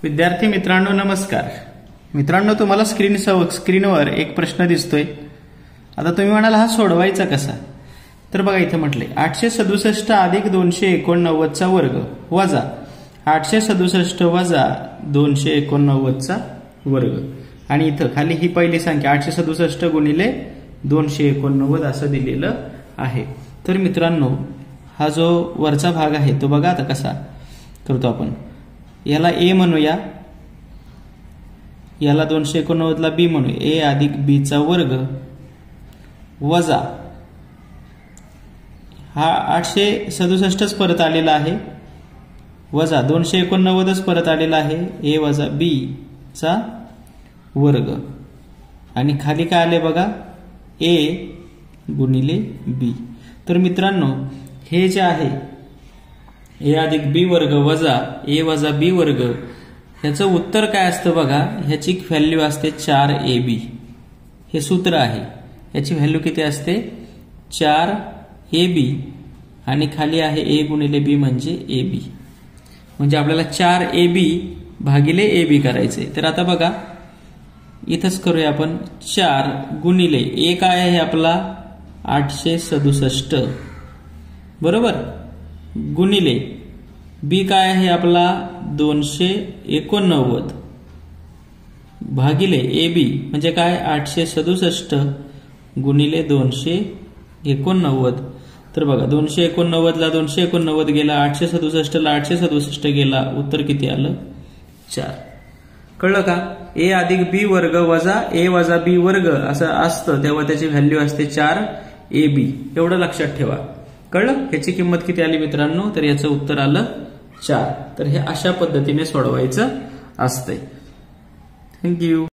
विद्यार्थी मित्रांनो नमस्कार। मित्रांनो तुम्हाला स्क्रीनवर एक प्रश्न दिसतोय। आता तुम्ही म्हणाल हा सोडवायचा कसा? तर बघा इथे म्हटले 867 अधिक 289 चा वर्ग वजा 867 वजा 289 चा वर्ग आणि इथं खाली ही पहिली संख्या 867 गुणिले 289 असं दिलेलं आहे। तर मित्रांनो हा जो वरचा भाग आहे तो बघा आता कसा करतो आपण। याला ए म्हणूया, याला 289 ला बी म्हणूया, ए अधिक बी चा वर्ग वजा हा 867 परत आलेला आहे वजा 289 परत आलेला आहे, ए वजा बी चा वर्ग आणि खाली काय आले बघा ए गुणिले बी। तर मित्रांनो हे जे आहे ए अधिक बी वर्ग वजा ए वजा बी वर्ग ह्याचं उत्तर काय असतं बघा। ह्याची व्हॅल्यू असते 4ab। हे सूत्र आहे, याची व्हॅल्यू किती असते 4ab आणि खाली आहे ए गुणिले बी म्हणजे ab। म्हणजे आपल्याला 4ab भागिले ab करायचे। तर आता बघा इथंच करूया आपण 4 गुणिले ए काय आहे आपला 867 बरोबर गुणिले बी काय आहे आपला 289 भागिले ए बी म्हणजे काय 867 गुणिले 289। तर बघा 289 ला 289 गेला, 867 ला 867 गेला, उत्तर किती आलं 4। कळलं का? ए अधिक बी वर्ग वजा ए वजा बी वर्ग असं असतं तेव्हा त्याची व्हॅल्यू असते 4ab। एवढं लक्षात ठेवा। कळलं? ह्याची किंमत किती आली मित्रांनो? तर याचं उत्तर आलं 4। तर हे अशा पद्धतीने सोडवायचं असतंय। थँक्यू।